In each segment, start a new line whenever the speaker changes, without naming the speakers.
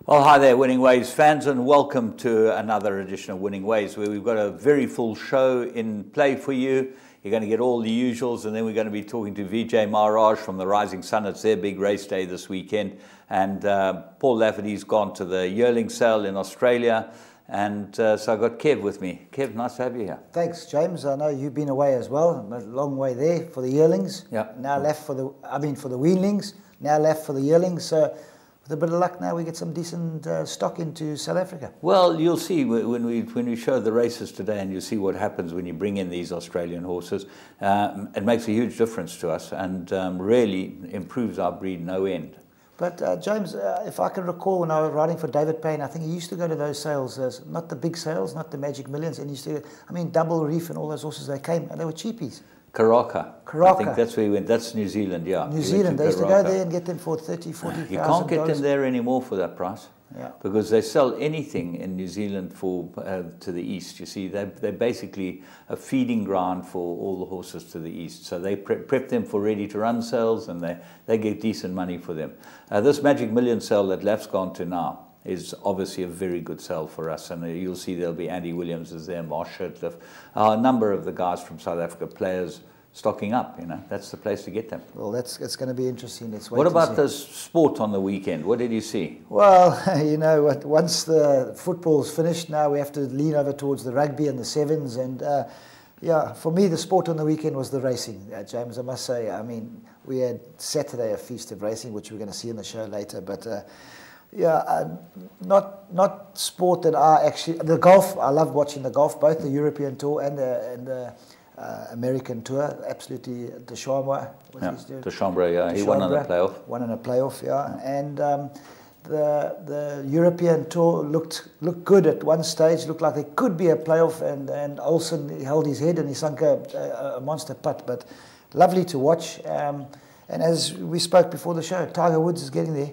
Well, hi there, Winning Ways fans, and welcome to another edition of Winning Ways, where we've got a very full show in play for you. You're going to get all the usuals, and then we're going to be talking to Vijay Maharaj from the Rising Sun. It's their big race day this weekend. And Paul Lafferty's gone to the yearling sale in Australia. And so I've got Kev with me. Kev, nice to have you here.
Thanks, James. I know you've been away as well. A long way there for the yearlings.
Yeah.
Now left for the weanlings. Now left for the yearlings. So with a bit of luck now, we get some decent stock into South Africa.
Well, you'll see when we show the races today, and you'll see what happens when you bring in these Australian horses. It makes a huge difference to us, and really improves our breed no end.
But James, if I can recall, when I was riding for David Payne, I think he used to go to those sales, not the big sales, not the Magic Millions, and he used to, Double Reef and all those horses, they came, and they were cheapies.
Karaka. I think that's where he went. That's New Zealand, yeah.
New Zealand. They used to go there and get them for $30,000, $40,000.
You can't get them there anymore for that price.
Yeah.
Because they sell anything in New Zealand for to the east. You see, they're basically a feeding ground for all the horses to the east. So they prep them for ready-to-run sales, and they get decent money for them. This Magic Million sale that Laf's gone to now is obviously a very good sell for us, and you'll see there'll be Andy Williams is there, Marsh Shirtliff, a number of the guys from South Africa, players stocking up. That's the place to get them.
Well, it's going to be interesting. Let's wait.
What about the sport on the weekend? What did you see?
Well, you know what, once the football's finished, now we have to lean over towards the rugby and the sevens, and yeah, for me the sport on the weekend was the racing, James, I must say. We had Saturday a feast of racing, which we're going to see in the show later, but yeah, not sport that I actually... The golf, I love watching the golf, both the European Tour and the American Tour. Absolutely, Deschambault.
Deschambault, yeah, he won on a playoff.
Won on a playoff, yeah. And the European Tour looked good at one stage, looked like there could be a playoff, and Olsen held his head and he sunk a monster putt, but lovely to watch. And as we spoke before the show, Tiger Woods is getting there.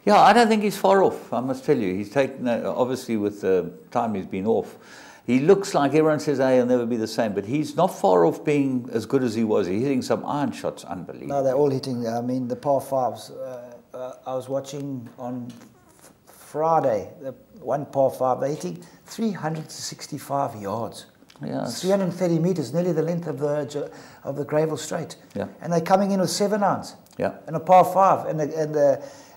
Yeah, I don't think he's far off, I must tell you. He's taken, obviously with the time he's been off, he looks like everyone says, hey, he'll never be the same, but he's not far off being as good as he was. He's hitting some iron shots, unbelievable.
No, they're all hitting, the par fives. I was watching on Friday, the one par five, they're hitting 365 yards.
Yeah,
330 meters, nearly the length of the Gravel Straight.
Yeah.
And they're coming in with 7 irons.
Yeah.
And a par five.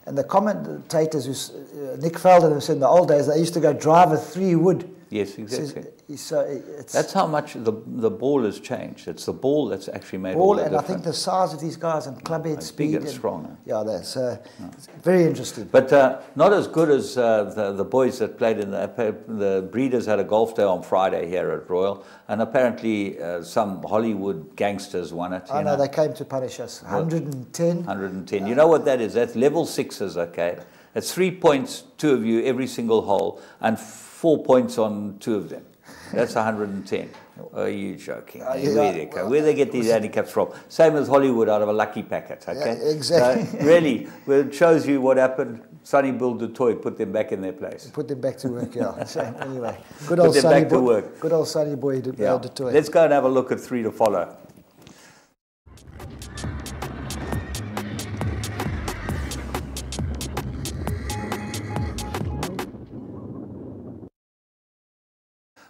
And the commentators, Nick Felder, who said in the old days, they used to go drive a 3-wood.
Yes, exactly.
So
that's how much the ball has changed. It's the ball that's actually made
all
the difference.
I think the size of these guys and club head speed.
Big and strong.
Yeah, that's it's very interesting.
But not as good as the boys that played in the breeders had a golf day on Friday here at Royal, and apparently some Hollywood gangsters won it.
I know, they came to punish us. 110.
110. You know what that is? That's level 6s, okay? It's 3 points, 2 of you every single hole, and 4 points on 2 of them. That's 110. Are you joking? Where they get these handicaps from? Same as Hollywood out of a lucky packet, okay?
Yeah, exactly.
So really, it shows you what happened. Sonny Bill du Toit put them back in their place.
Put them back to work, yeah. So anyway, good old Sonny boy. Good old Sonny boy du Toit.
Let's go and have a look at 3 to follow.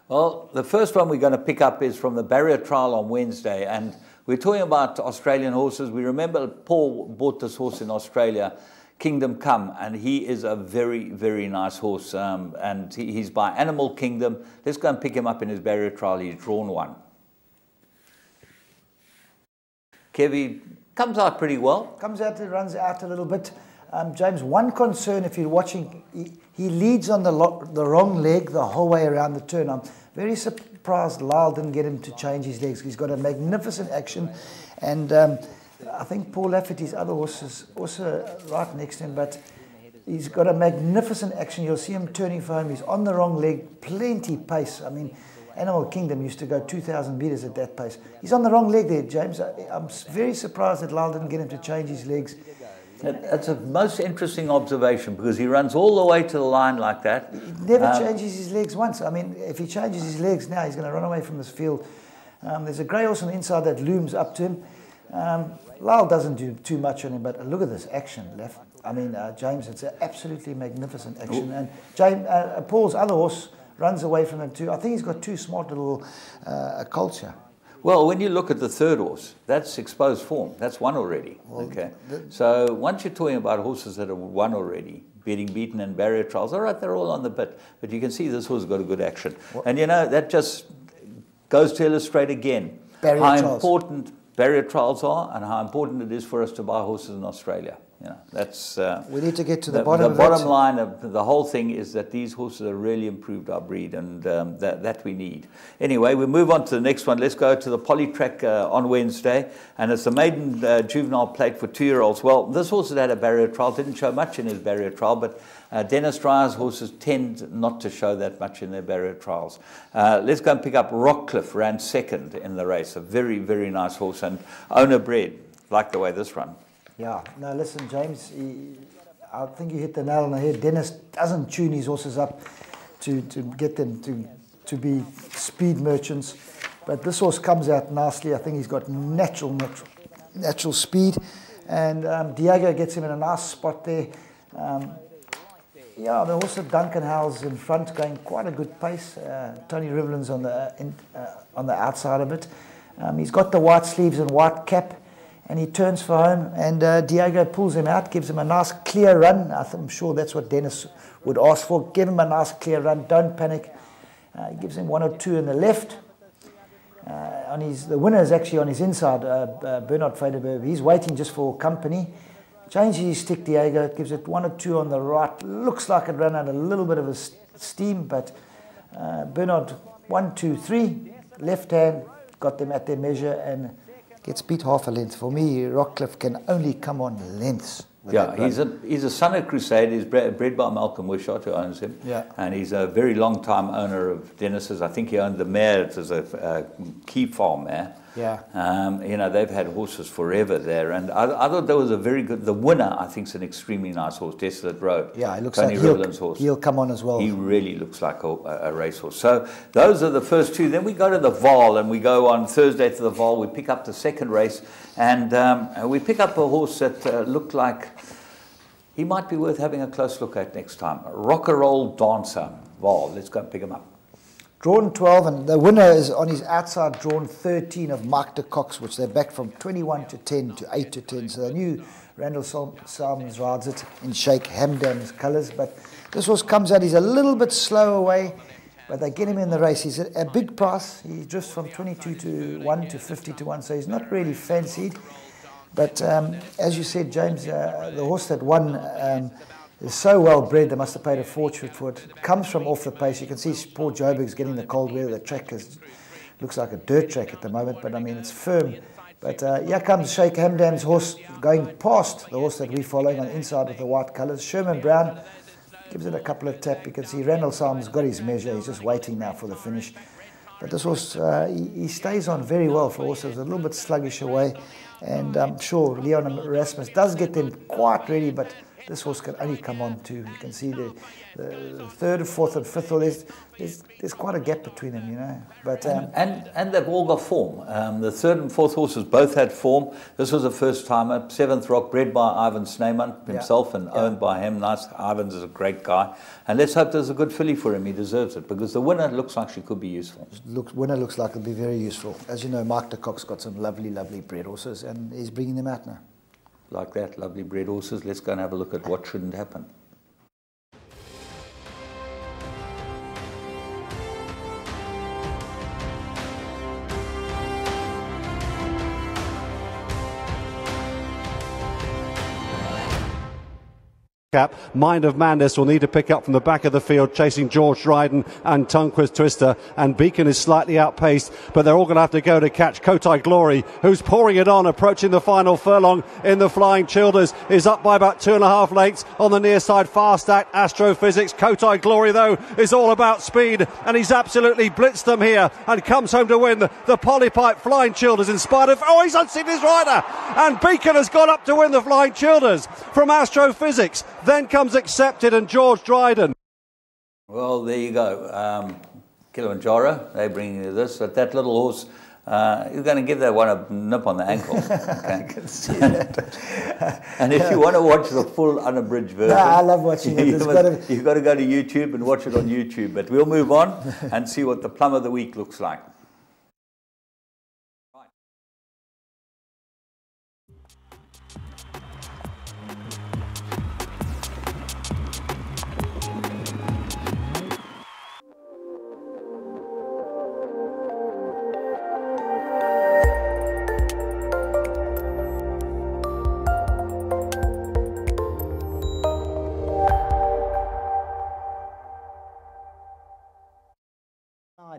Well, the first one we're going to pick up is from the barrier trial on Wednesday, and we're talking about Australian horses. We remember Paul bought this horse in Australia, Kingdom Come, and he is a very, very nice horse, and he's by Animal Kingdom. Let's go and pick him up in his barrier trial. He's drawn 1. Kevy comes out pretty well.
Comes out, runs out a little bit. James, one concern if you're watching, he leads on the wrong leg the whole way around the turn. I'm very surprised Lyle didn't get him to change his legs. He's got a magnificent action, and I think Paul Lafferty's other horse is also right next to him, but he's got a magnificent action. You'll see him turning for home. He's on the wrong leg, plenty pace. Animal Kingdom used to go 2,000 meters at that pace. He's on the wrong leg there, James. I'm very surprised that Lyle didn't get him to change his legs.
That's a most interesting observation, because he runs all the way to the line like that.
He never changes his legs once. If he changes his legs now, he's going to run away from this field. There's a grey horse on the inside that looms up to him. Lyle doesn't do too much on him, but look at this action, Left. I mean, James, it's an absolutely magnificent action. And James, Paul's other horse runs away from him too. I think he's got two smart little colts here.
Well, when you look at the third horse, that's exposed form. That's won already. Well, okay. So once you're talking about horses that have won already, being beaten in barrier trials, all right, they're all on the bit. But you can see this horse has got a good action. And, you know, that just goes to illustrate again how important barrier trials are and how important it is for us to buy horses in Australia. You know, that's
we need to get to the bottom of it.
The bottom line of the whole thing is that these horses have really improved our breed, and that we need. Anyway, we move on to the next one. Let's go to the Polytrack on Wednesday, and it's the maiden juvenile plate for 2-year-olds. Well, this horse had a barrier trial, didn't show much in his barrier trial, but Dennis Dryer's horses tend not to show that much in their barrier trials. Let's go and pick up Rockcliffe, ran second in the race. A very, very nice horse, and owner bred. Like the way this run.
Yeah, no, listen, James, I think you hit the nail on the head. Dennis doesn't tune his horses up to get them to be speed merchants. But this horse comes out nicely. I think he's got natural speed. And Diego gets him in a nice spot there. Yeah, the horse of Duncan Howell's in front, going quite a good pace. Tony Rivelin's on the outside of it. He's got the white sleeves and white cap. And he turns for home, and Diego pulls him out, gives him a nice clear run. I'm sure that's what Dennis would ask for. Give him a nice clear run, don't panic. He gives him 1 or 2 in the left. The winner is actually on his inside, Bernard Faderberg. He's waiting just for company. Changes his stick, Diego, gives it 1 or 2 on the right. Looks like it ran out a little bit of a steam, but Bernard, 1, 2, 3, left hand, got them at their measure, and gets beat half a length. For me, Rockcliffe can only come on lengths.
Yeah, he's a son of Crusade. He's bred by Malcolm Wishart, who owns him.
Yeah.
And he's a very long-time owner of Dennis's. I think he owned the mare. It was a key farm mare.
Yeah.
You know, they've had horses forever there. And I thought that was a very good... The winner, I think, is an extremely nice horse, Desolate Road.
Yeah, he looks
Tony
like
Rivelin's horse.
He'll come on as well.
He really looks like a racehorse. So those are the first two. Then we go to the Vaal, and we go on Thursday to the Vaal. We pick up the second race, and we pick up a horse that looked like he might be worth having a close look at next time. Rock'n'Roll Dancer, Vaal. Let's go and pick him up.
Drawn 12, and the winner is on his outside, drawn 13 of Mark de Cox, which they're back from 21 to 10 to 8 to 10. So they knew Randall Salmons rides it in Sheikh Hamdan's colours. But this horse comes out, he's a little bit slow away, but they get him in the race. He's a big price. He drifts from 22 to 1 to 50 to 1, so he's not really fancied. But as you said, James, the horse that won is so well bred, they must have paid a fortune for it. It comes from off the pace. You can see poor Joburg's getting the cold weather. The track looks like a dirt track at the moment, but I mean, it's firm. But here comes Sheikh Hamdan's horse going past the horse that we're following on the inside with the white colours. Sherman Brown gives it a couple of taps. You can see Randall Salm's got his measure. He's just waiting now for the finish. But this horse, he stays on very well for horses, a little bit sluggish away. And I'm sure Leon Erasmus does get them quite ready, but this horse can only come on too. You can see the third, fourth, and fifth. There's quite a gap between them, you know. But
and they've all got form. The third and fourth horses both had form. This was a first timer. Seventh Rock, bred by Ivan Sneeman himself and owned by him. Nice. Ivan's is a great guy, and let's hope there's a good filly for him. He deserves it because the winner looks like she could be useful.
Winner looks like it'll be very useful. As you know, Mark de Cox got some lovely bred horses, and he's bringing them out now.
Like that, lovely bred horses. Let's go and have a look at what shouldn't happen.
Mind of Madness will need to pick up from the back of the field, chasing George Dryden and Tunquist Twister, and Beacon is slightly outpaced, but they're all going to have to go to catch Kotai Glory, who's pouring it on, approaching the final furlong in the Flying Childers, is up by about 2.5 lengths on the near side. Fast Act, Astrophysics. Kotai Glory, though, is all about speed, and he's absolutely blitzed them here and comes home to win the Polypipe Flying Childers in spite of, he's unseated his rider, and Beacon has gone up to win the Flying Childers from Astrophysics. Then comes Accepted and George Dryden.
Well, there you go. Kilimanjaro, they bring you this. But that little horse, you're going to give that one a nip on the ankle. Okay?
I can see that.
And if you want to watch the full unabridged version,
no, I love watching it.
You've got to go to YouTube and watch it on YouTube. But we'll move on and see what the plum of the week looks like.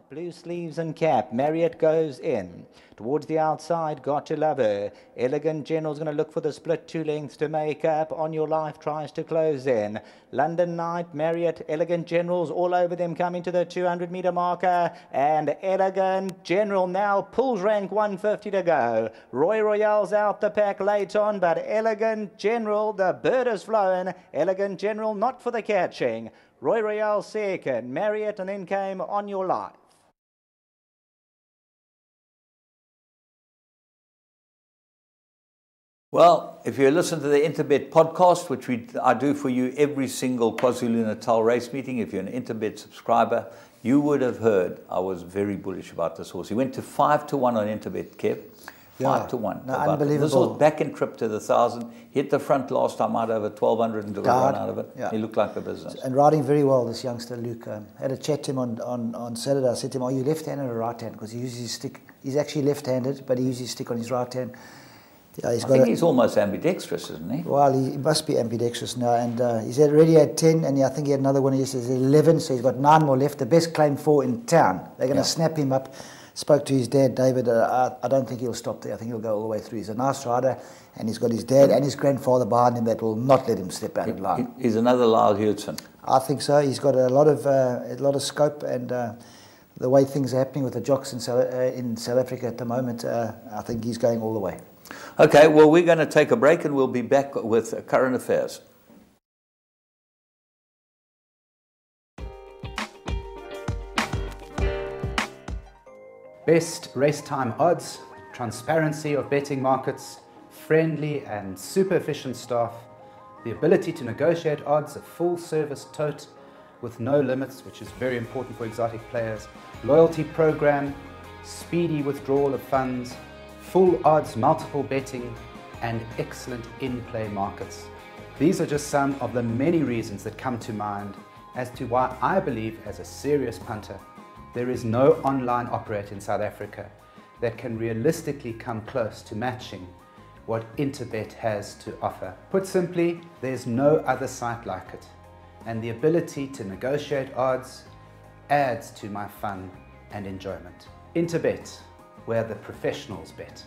Blue sleeves and cap. Marriott goes in. Towards the outside, Got to Love Her. Elegant General's going to look for the split 2 lengths to make up. On Your Life tries to close in. London Knight, Marriott, Elegant General's all over them coming to the 200-meter marker. And Elegant General now pulls rank 150 to go. Roy Royale's out the pack late on, but Elegant General, the bird has flown. Elegant General not for the catching. Roy Royale second, Marriott, and then came On Your Life.
Well, if you listen to the Interbet podcast, which I do for you every single KwaZulu-Natal race meeting, if you're an Interbet subscriber, you would have heard I was very bullish about this horse. He went to 5-1 on Interbet, Kev. 5-1.
No, unbelievable.
This was back in trip to the 1,000. Hit the front last time out over 1,200 and took a run out of it.
Yeah.
He looked like the business.
And riding very well, this youngster Luke. Had a chat to him on Saturday. I said to him, "Are you left-handed or right-handed?" Because he uses his stick. He's actually left-handed, but he uses his stick on his right hand. Yeah, I think
he's almost ambidextrous, isn't he?
Well, he must be ambidextrous now. And he's already had 10, and I think he had another one. He says 11, so he's got 9 more left. The best claim 4 in town. They're going to snap him up. Spoke to his dad, David. I don't think he'll stop there. I think he'll go all the way through. He's a nice rider, and he's got his dad and his grandfather behind him that will not let him step out of line.
He's another Lyle Hudson.
I think so. He's got a lot of scope, and the way things are happening with the jocks in South Africa at the moment, I think he's going all the way.
Okay, well, we're going to take a break, and we'll be back with current affairs.
Best race time odds, transparency of betting markets, friendly and super efficient staff, the ability to negotiate odds, a full service tote with no limits, which is very important for exotic players, loyalty program, speedy withdrawal of funds, full odds multiple betting, and excellent in-play markets. These are just some of the many reasons that come to mind as to why I believe, as a serious punter, there is no online operator in South Africa that can realistically come close to matching what Interbet has to offer. Put simply, there's no other site like it, and the ability to negotiate odds adds to my fun and enjoyment. Interbet, where the professionals bet.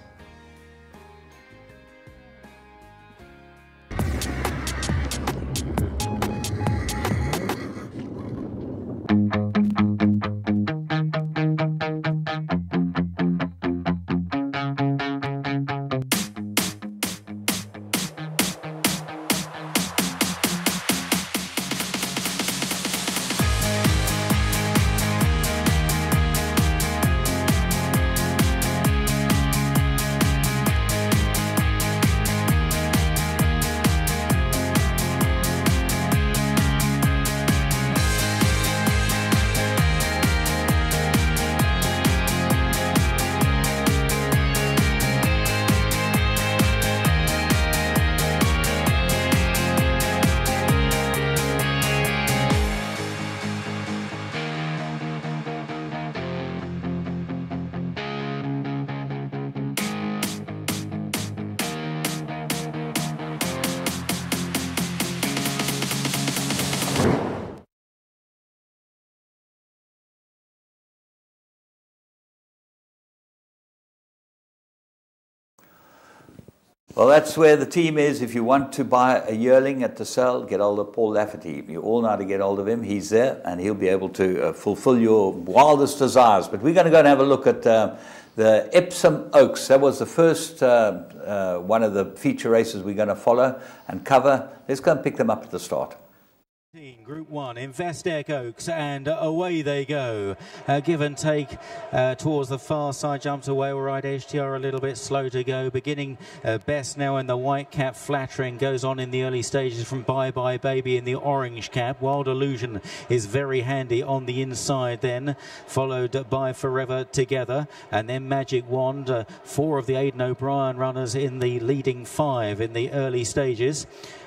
Well, that's where the team is. If you want to buy a yearling at the sale, get hold of Paul Lafferty. You all know how to get hold of him. He's there, and he'll be able to fulfill your wildest desires. But we're going to go and have a look at the Epsom Oaks. That was the first one of the feature races we're going to follow and cover. Let's go and pick them up at the start.
Group 1, Investec Oaks, and away they go. Give and take towards the far side, jumps away. All right, HTR a little bit slow to go. Beginning best now in the white cap, flattering goes on in the early stages from Bye Bye Baby in the orange cap. Wild Illusion is very handy on the inside then, followed by Forever Together, and then Magic Wand. 4 of the Aidan O'Brien runners in the leading 5 in the early stages.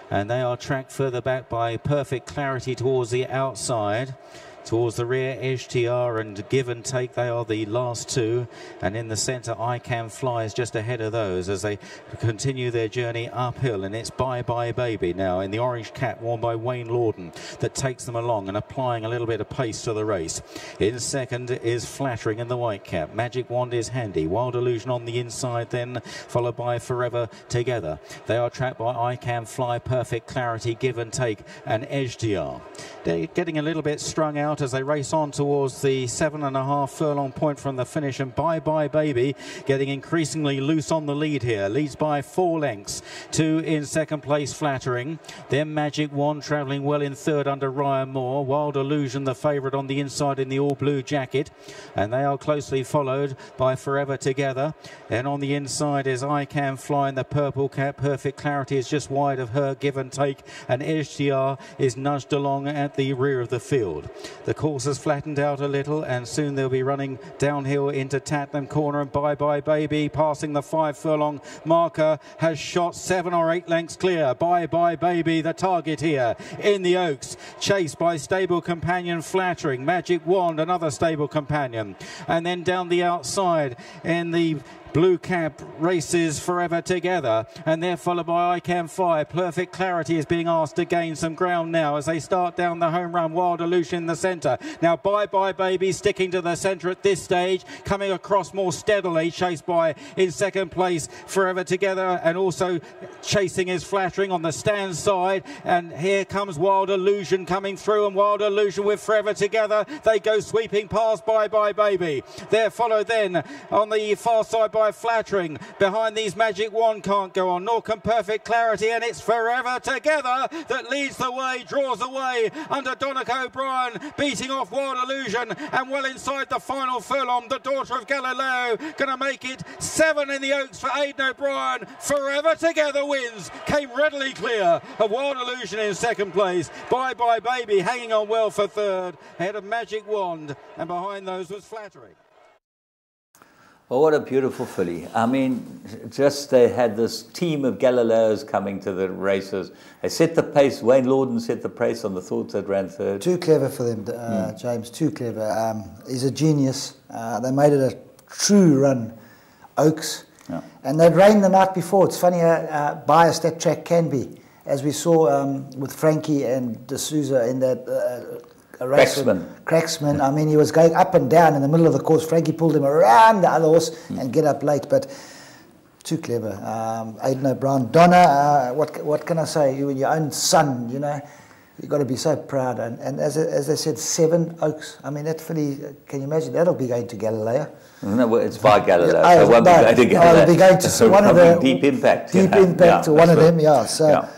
And they are tracked further back by Perfect Clarity towards the outside. Towards the rear, HTR and Give and Take, they are the last 2. And in the centre, I Can Fly is just ahead of those as they continue their journey uphill. And it's Bye Bye Baby now in the orange cap worn by Wayne Lorden that takes them along and applying a little bit of pace to the race. In second is Flattering in the white cap. Magic Wand is handy. Wild Illusion on the inside then, followed by Forever Together. They are tracked by I Can Fly, Perfect Clarity, Give and Take, and HTR. They're getting a little bit strung out as they race on towards the 7.5 furlong point from the finish, and Bye Bye Baby getting increasingly loose on the lead here, leads by 4 lengths. 2 in second place, Flattering, then Magic Wand travelling well in third under Ryan Moore. Wild Illusion the favourite on the inside in the all blue jacket, and they are closely followed by Forever Together. And on the inside is I Can Fly in the purple cap. Perfect Clarity is just wide of her, Give and Take, and HDR is nudged along at the rear of the field. The course has flattened out a little, and soon they'll be running downhill into Tatnam Corner, and Bye Bye Baby passing the 5 furlong marker has shot 7 or 8 lengths clear. Bye Bye Baby the target here in the Oaks, chased by stable companion Flattering, Magic Wand another stable companion, and then down the outside in the blue cap races Forever Together, and they're followed by I Can Fly. Perfect Clarity is being asked to gain some ground now as they start down the home run. Wild Illusion in the centre. Now Bye Bye Baby sticking to the centre at this stage, coming across more steadily, chased by in second place Forever Together, and also chasing is Flattering on the stand side. And here comes Wild Illusion coming through, and Wild Illusion with Forever Together. They go sweeping past Bye Bye Baby. They're followed then on the far side by Flattering. Behind these Magic Wand can't go on, nor can Perfect Clarity, and it's Forever Together that leads the way, draws away under Donica O'Brien, beating off Wild Illusion, and well inside the final furlong, the daughter of Galileo going to make it 7 in the Oaks for Aidan O'Brien. Forever Together wins, came readily clear of Wild Illusion in second place. Bye Bye Baby hanging on well for third, ahead of Magic Wand, and behind those was Flattering.
Well, what a beautiful filly. I mean, just they had this team of Galileos coming to the races. They set the pace. Wayne Lorden set the pace on the thoughts that ran third.
Too clever for them, James, too clever. He's a genius. They made it a true run, Oaks. Yeah. And they'd rained the night before. It's funny how biased that track can be. As we saw with Frankie and D'Souza in that Cracksman. I mean, he was going up and down in the middle of the course. Frankie pulled him around the other horse and get up late, but too clever. Aidan O'Brien, Donna, what can I say? You and your own son, you know, you've got to be so proud. And as they said, 7 Oaks. I mean, that filly, can you imagine? That'll be going to Galileo.
No, it's by Galileo. So won't be going to Galileo.
It'll be going to one of the
Deep Impact.
Deep Impact to one of them, yeah. So.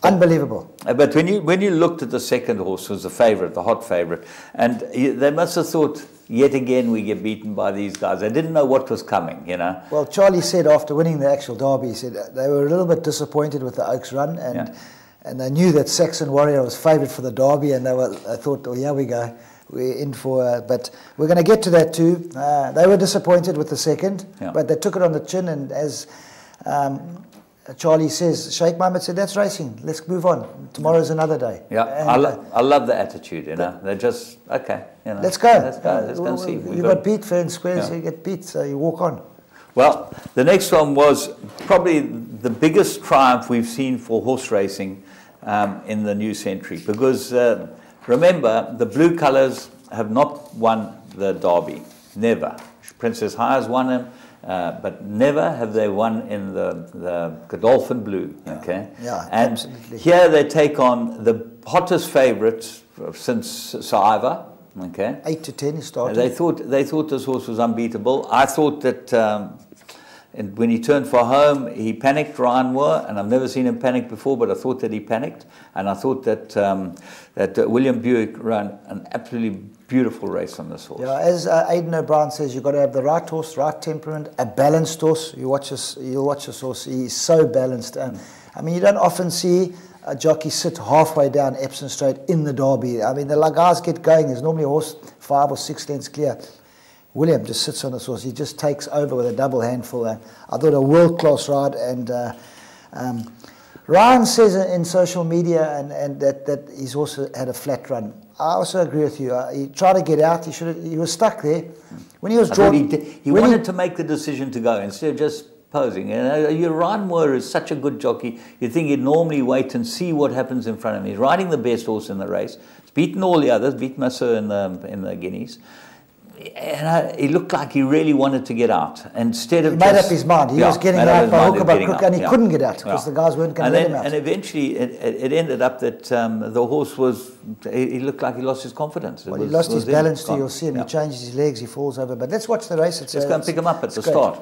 Unbelievable.
But when you looked at the second horse, was the favourite, the hot favourite, and they must have thought, yet again we get beaten by these guys. They didn't know what was coming, you know. Well,
Charlie said after winning the actual derby, he said they were a little bit disappointed with the Oaks run, and they knew that Saxon Warrior was favourite for the derby, and they thought, oh, here we go. We're in for, but we're going to get to that too. They were disappointed with the second, but they took it on the chin, and as Charlie says, Sheikh Mohammed said, that's racing, let's move on. Tomorrow's another day.
Yeah, and I love the attitude, you know. They're just, okay, you know.
Let's go. Let's go and see. You got beat fair and square, so you get beat, so you walk on.
Well, the next one was probably the biggest triumph we've seen for horse racing in the new century, because remember, the blue colours have not won the Derby, never. Princess High's won him. But never have they won in the Godolphin Blue, okay?
Yeah,
and
absolutely.
Here they take on the hottest favourites since Sir Ivor, okay?
8 to 10 he started.
They thought this horse was unbeatable. I thought that And when he turned for home, he panicked, Ryan Moore, and I've never seen him panic before, but I thought that he panicked. And I thought that William Buick ran an absolutely beautiful race on this horse.
Yeah, as Aidan O'Brien says, you've got to have the right horse, right temperament, a balanced horse. You'll watch this horse, he's so balanced. I mean, you don't often see a jockey sit halfway down Epsom Straight in the Derby. I mean, the guys get going, there's normally a horse 5 or 6 lengths clear. William just sits on this horse. He just takes over with a double handful. I thought a world-class ride. And Ryan says in social media and that he's also had a flat run. I also agree with you. He tried to get out. He was stuck there. When he was drawn...
He wanted to make the decision to go instead of just posing. Ryan Moore is such a good jockey. You think he'd normally wait and see what happens in front of him. He's riding the best horse in the race. He's beaten all the others, beat Masseur in the Guineas. And he looked like he really wanted to get out. Instead of
he made up his mind. He was getting out by hook or by crook, and he couldn't get out because the guys weren't going to let him out.
And eventually it ended up that the horse he looked like he lost his confidence.
Well, he lost his balance too. You'll see him. He changes his legs, he falls over. But let's watch the race.
Let's go and pick him up at the start.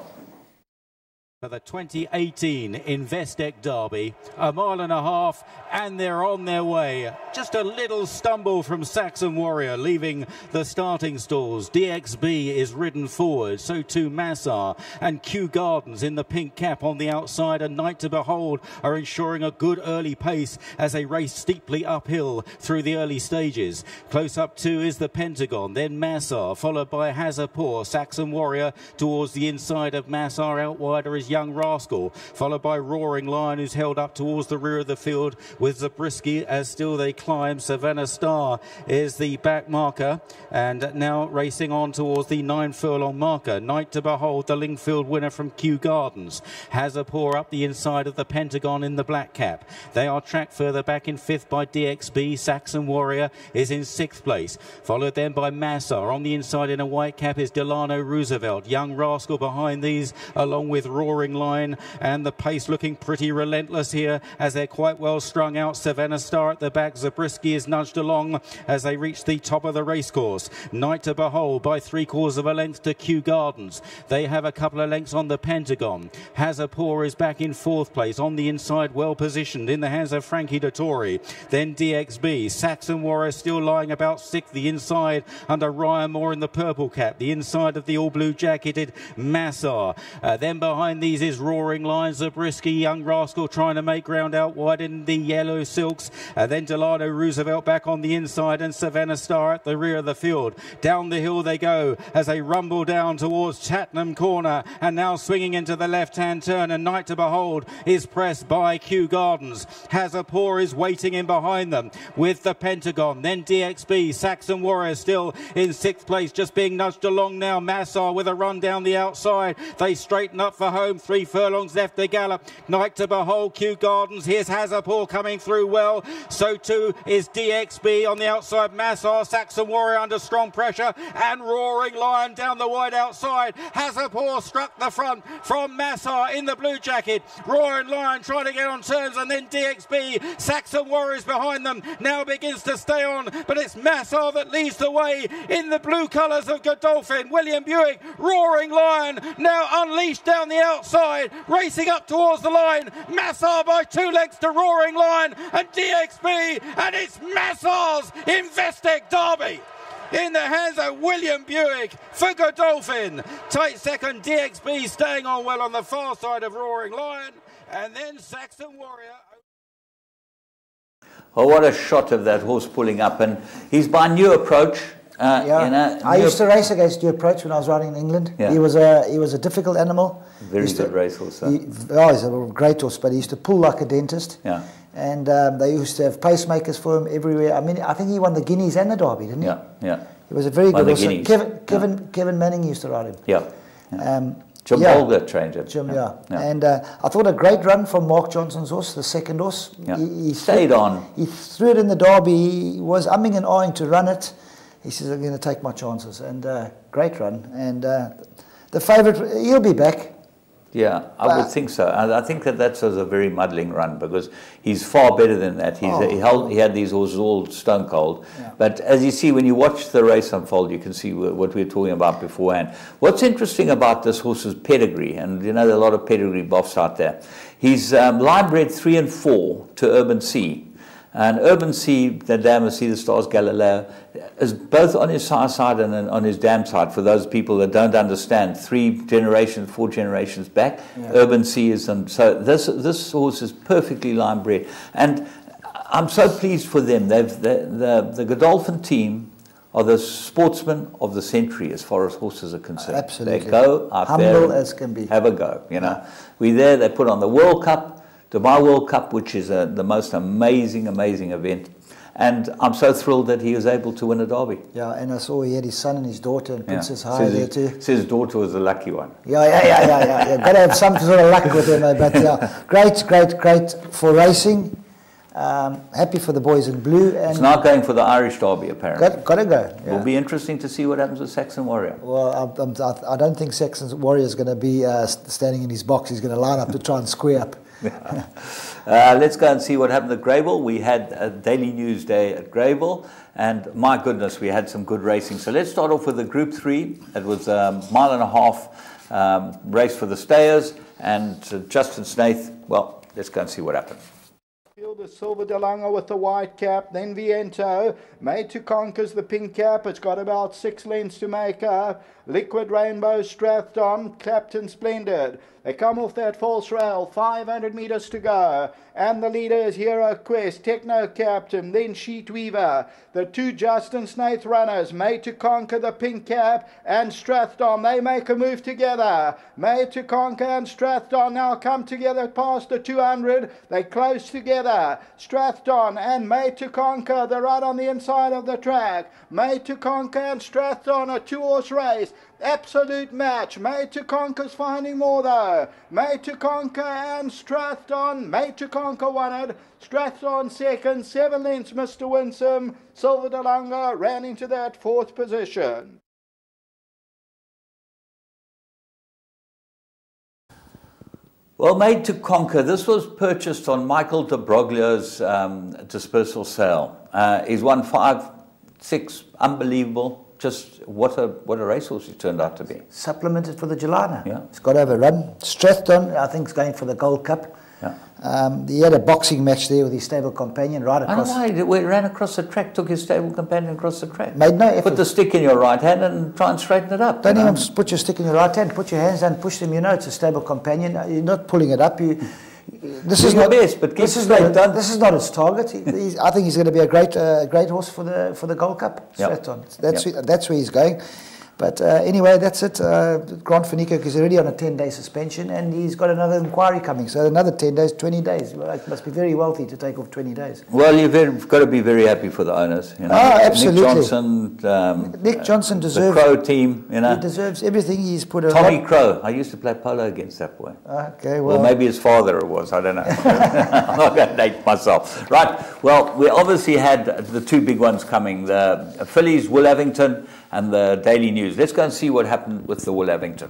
For the 2018 Investec Derby, 1.5 miles, and they're on their way. Just a little stumble from Saxon Warrior leaving the starting stalls. DXB is ridden forward, so too Massar and Kew Gardens in the pink cap on the outside, and Night to Behold are ensuring a good early pace as they race steeply uphill through the early stages. Close up too is the Pentagon, then Massar, followed by Hazapur. Saxon Warrior towards the inside of Massar, out wider is Young Rascal, followed by Roaring Lion, who's held up towards the rear of the field with Zabriskie as still they climb. Savannah Star is the back marker, and now racing on towards the 9 furlong marker. Night to Behold, the Lingfield winner from Kew Gardens. Hazapur up the inside of the Pentagon in the black cap. They are tracked further back in 5th by DXB. Saxon Warrior is in 6th place, followed then by Massar. On the inside in a white cap is Delano Roosevelt. Young Rascal behind these, along with Roaring Line, and the pace looking pretty relentless here as they're quite well strung out. Savannah Star at the back. Zabriskie is nudged along as they reach the top of the racecourse. Night to Behold by 3/4 of a length to Kew Gardens. They have a couple of lengths on the Pentagon. Hazapur is back in 4th place. On the inside, well positioned in the hands of Frankie Dettori. Then DXB. Saxon Warrior still lying about 6th. The inside under Ryan Moore in the purple cap. The inside of the all blue jacketed Massar. Then behind these is Roaring Lion. Zabriskie, Young Rascal trying to make ground out wide in the yellow silks. Then Delano Roosevelt back on the inside, and Savannah Star at the rear of the field. Down the hill they go as they rumble down towards Chatnam Corner, and now swinging into the left-hand turn, and Night to Behold is pressed by Kew Gardens. Hazapur is waiting in behind them with the Pentagon. Then DXB. Saxon Warrior still in 6th place, just being nudged along now. Massar with a run down the outside. They straighten up for home. 3 furlongs left to gallop. Night to Behold, Kew Gardens. Here's Hazapur coming through well. So too is DXB on the outside. Massar, Saxon Warrior under strong pressure, and Roaring Lion down the wide outside. Hazapur struck the front from Massar in the blue jacket. Roaring Lion trying to get on turns, and then DXB. Saxon Warriors behind them now begins to stay on, but it's Massar that leads the way in the blue colours of Godolphin. William Buick, Roaring Lion now unleashed down the outside, racing up towards the line. Massar by 2 lengths to Roaring Lion and DXB, and it's Massar's Investec Derby in the hands of William Buick for Godolphin. Tight second, DXB staying on well on the far side of Roaring Lion, and then Saxon Warrior.
Oh, what a shot of that horse pulling up, and he's by New Approach.
I used to race against New Approach when I was riding in England. Yeah. He was a difficult animal.
Very good racehorse.
He's a great horse, but he used to pull like a dentist.
Yeah.
And they used to have pacemakers for him everywhere. I mean, I think he won the Guineas and the Derby, didn't he?
Yeah, yeah.
He was a very good horse. Kevin Manning used to ride him.
Yeah. Jim Holger trained him.
Yeah. And I thought a great run from Mark Johnson's horse, the second horse.
Yeah. He stayed on.
He threw it in the Derby. He was umming and ahhing to run it. He says, I'm going to take my chances. And great run. And the favourite, he'll be back.
Yeah, I would think so. I think that was a very muddling run because he's far better than that. He had these horses all stone cold. Yeah. But as you see, when you watch the race unfold, you can see what we were talking about beforehand. What's interesting about this horse's pedigree, and you know there are a lot of pedigree buffs out there. He's line bred 3 and 4 to Urban Sea. And Urban Sea, the dam of Sea the Stars Galileo, is both on his side and on his dam side. For those people that don't understand, 3 generations, 4 generations back, Urban Sea is on. So this horse is perfectly line bred, and I'm so pleased for them. The Godolphin team are the sportsmen of the century as far as horses are concerned.
Absolutely,
they go out
humble
there
as can be.
Have a go. You know, we're there. They put on the World Cup. Dubai World Cup, which is the most amazing event. And I'm so thrilled that he was able to win a derby.
Yeah, and I saw he had his son and his daughter and Princess High there too.
Says his daughter was the lucky one.
Yeah. Got to have some sort of luck with him. But yeah, great for racing. Happy for the boys in blue. And
it's now going for the Irish Derby, apparently.
Got to go. Yeah.
It'll be interesting to see what happens with Saxon Warrior.
Well, I don't think Saxon Warrior is going to be standing in his box. He's going to line up to try and square up.
Let's go and see what happened at Greyville. We had a daily news day at Greyville, and my goodness, we had some good racing. So let's start off with the Group 3. It was a 1.5 mile race for the stayers, and Justin Snaith. Well, let's go and see what happened.
The Silver Delanga with the white cap, then Viento, Made to Conquer's the pink cap. It's got about 6 lengths to make up. Liquid Rainbow, Strathdown, Clapton Splendid. They come off that false rail, 500 metres to go. And the leader is Hero Quest, Techno Captain, then Sheet Weaver. The 2 Justin Snaith runners, Made to Conquer, the pink cap, and Strathdown. They make a move together. Made to Conquer and Strathdown now come together past the 200. They close together. Strathdown and Made to Conquer, they're right on the inside of the track. Made to Conquer and Strathdown, a 2-horse race. Absolute match. Made to Conquer's finding more though. Made to Conquer and Strathdown. Made to Conquer won it. Strathdown second. 7 lengths Mr. Winsome. Silver Delanga ran into that 4th position.
Well, Made to Conquer, this was purchased on Michael de Broglio's dispersal sale. He's won 5, 6, unbelievable. Just what a racehorse he turned out to be.
Supplemented for the Gelana.
Yeah.
He's got to have a run. Strathdown, I think, is going for the Gold Cup.
Yeah.
He had a boxing match there with his stable companion right across.
I don't know why he ran across the track, took his stable companion across the track.
Made no effort.
Put the stick in your right hand and try and straighten it up.
Don't even put your stick in your right hand. Put your hands down, push them. You know it's a stable companion. You're not pulling it up. This is
your
not
best, but
this is not his target. I think he's going to be a great horse for the Gold Cup.
Yep.
That's where he's going. But anyway, that's it. Grant Finico is already on a 10-day suspension, and he's got another inquiry coming. So another 10 days, 20 days. Well, it must be very wealthy to take off 20 days.
Well, you've got to be very happy for the owners. You know?
Oh, absolutely.
Nick
Johnson deserves...
The Crow team, you know.
He deserves everything. He's put a...
Tommy Crow. I used to play polo against that boy.
Okay, well...
Or maybe his father it was. I don't know. I'm not going to date myself. Right. Well, we obviously had the 2 big ones coming. The Phillies, Will Avington, and the Daily News. Let's go and see what happened with the Will Avington.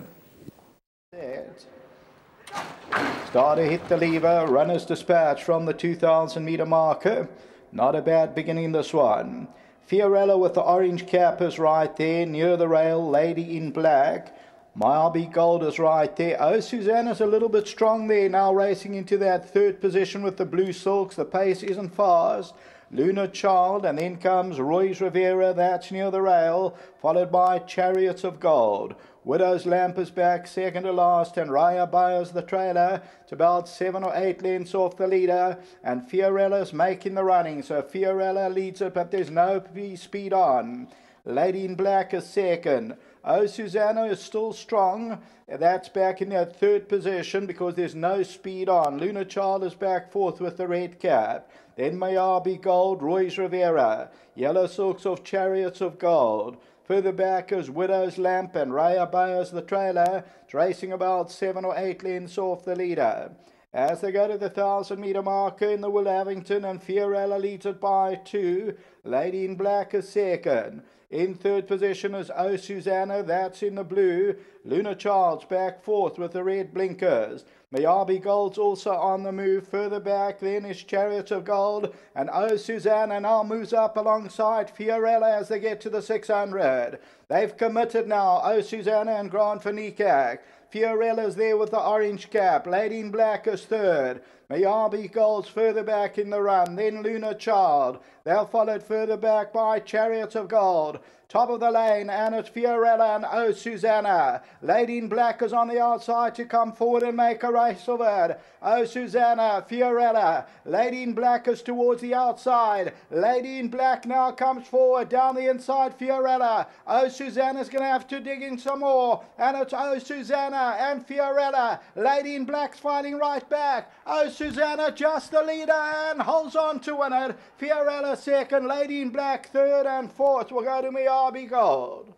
Starter hit the lever, runner's dispatch from the 2,000 metre marker. Not a bad beginning this one. Fiorella with the orange cap is right there, near the rail, Lady in Black. My RB Gold is right there. Oh, Susanna's a little bit strong there, now racing into that 3rd position with the Blue Silks. The pace isn't fast. Luna Child, and then comes Roy's Rivera, that's near the rail, followed by Chariots of Gold. Widow's Lamp is back, second to last, and Raya Bayer's the trailer. It's about 7 or 8 lengths off the leader, and Fiorella's making the running, so Fiorella leads it, but there's no speed on. Lady in Black is second. Oh, Susanna is still strong. That's back in that 3rd position because there's no speed on. Luna Child is back 4th with the red cap. Then Mayabi Gold, Roy's Rivera. Yellow Silks of Chariots of Gold. Further back is Widow's Lamp and Raya Bayer's the trailer. It's racing about 7 or 8 lengths off the leader. As they go to the 1,000-metre marker in the Willhavington, and Fiorella leads it by 2. Lady in Black is second. In third position is Oh Susanna, that's in the blue. Luna Child's back fourth with the red blinkers. Miyabi Gold's also on the move. Further back then is Chariot of Gold, and Oh Susanna now moves up alongside Fiorella as they get to the 600. They've committed now, Oh Susanna and Grand Finikak. Fiorella's there with the orange cap. Lady in Black is third. Miyabi Gold's further back in the run. Then Luna Child. They're followed further back by Chariots of Gold. Top of the lane, and it's Fiorella and Oh Susanna. Lady in Black is on the outside to come forward and make a race of it. Oh Susanna, Fiorella. Lady in Black is towards the outside. Lady in Black now comes forward down the inside. Fiorella. Oh Susanna's going to have to dig in some more. And it's Oh Susanna and Fiorella. Lady in Black's fighting right back. Oh Susanna just the leader and holds on to win it. Fiorella second. Lady in Black third, and fourth will go to Miyabi Gold.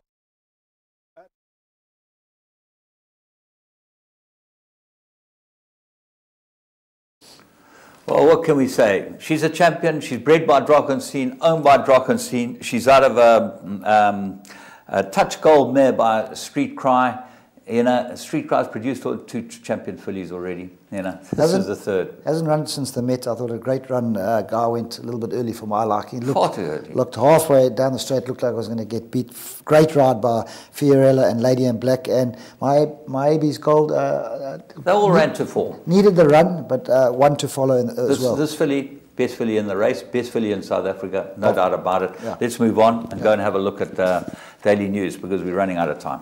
Well, what can we say? She's a champion. She's bred by Drakenstein, owned by Drakenstein. She's out of a touch gold mare by Street Cry. You know, Street Cry's produced 2 champion fillies already. You know, this is the third.
Hasn't run since the Met. I thought a great run. Guy went a little bit early for my liking.
Far too early.
Looked halfway down the straight. Looked like I was going to get beat. Great ride by Fiorella and Lady in Black, and my AB's Gold.
They all ran to 4.
Needed the run, but one to follow as well.
This filly, best filly in the race, best filly in South Africa, no doubt about it. Yeah. Let's move on and go and have a look at Daily News, because we're running out of time.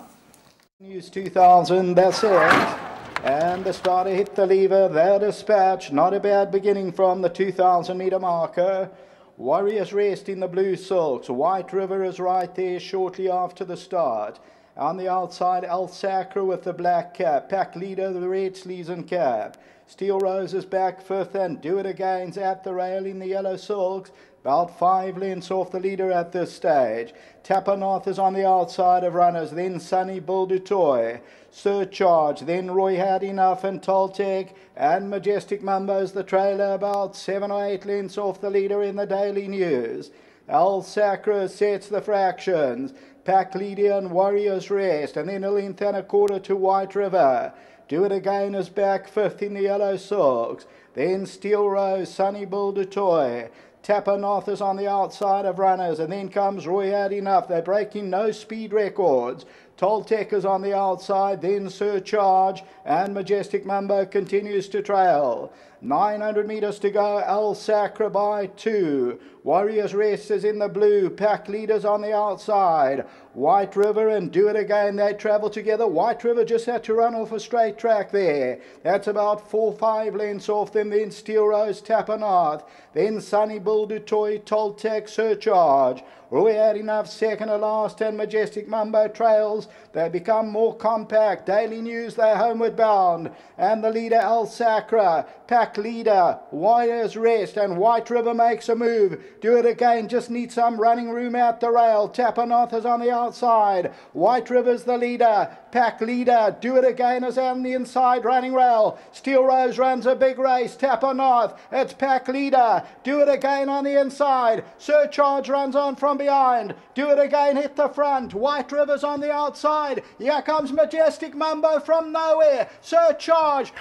News 2000, that's it. And the starter hit the lever, their dispatch. Not a bad beginning from the 2,000-metre marker. Warriors Rest in the blue silks. White River is right there shortly after the start. On the outside, El Sacra with the black cap. Pack leader, the red sleeves and cap. Steel Rose is back fifth, and Do It Again's at the rail in the yellow silks. About 5 lengths off the leader at this stage. Tapper North is on the outside of runners. Then Sunny Bull du Toy. Surcharge. Then Roy Had Enough and Toltec. And Majestic Mumbo's the trailer, about 7 or 8 lengths off the leader in the Daily News. El Sacra sets the fractions. Pack leader and Warriors Rest. And then a length and a quarter to White River. Do It Again is back fifth in the yellow silks. Then Steel Rose, Sunny Bull du Toy. Tapper North is on the outside of runners, and then comes Roy Had Enough. They're breaking no speed records. Toltec is on the outside, then Surcharge, and Majestic Mumbo continues to trail. 900 metres to go, El Sacra by 2. Warriors Rest is in the blue, pack leaders on the outside. White River and Do It Again, they travel together. White River just had to run off a straight track there. That's about 4 or 5 lengths off them. Then Steel Rose, Tapper North. Then Sunny Bull du Toy, Toltec, Surcharge. Roy Had Enough second to last, and Majestic Mumbo trails. They become more compact. Daily News, they're homeward bound. And the leader, El Sacra. Pack leader, Warriors Rest, and White River makes a move. Do It Again, just needs some running room out the rail. Tapper North is on the outside. White River's the leader. Pack leader, Do It Again is on the inside running rail. Steel Rose runs a big race. Tapper North, it's pack leader. Do It Again on the inside. Surcharge runs on from behind. Do It Again hit the front. White River's on the outside. Here comes Majestic Mumbo from nowhere. Surcharge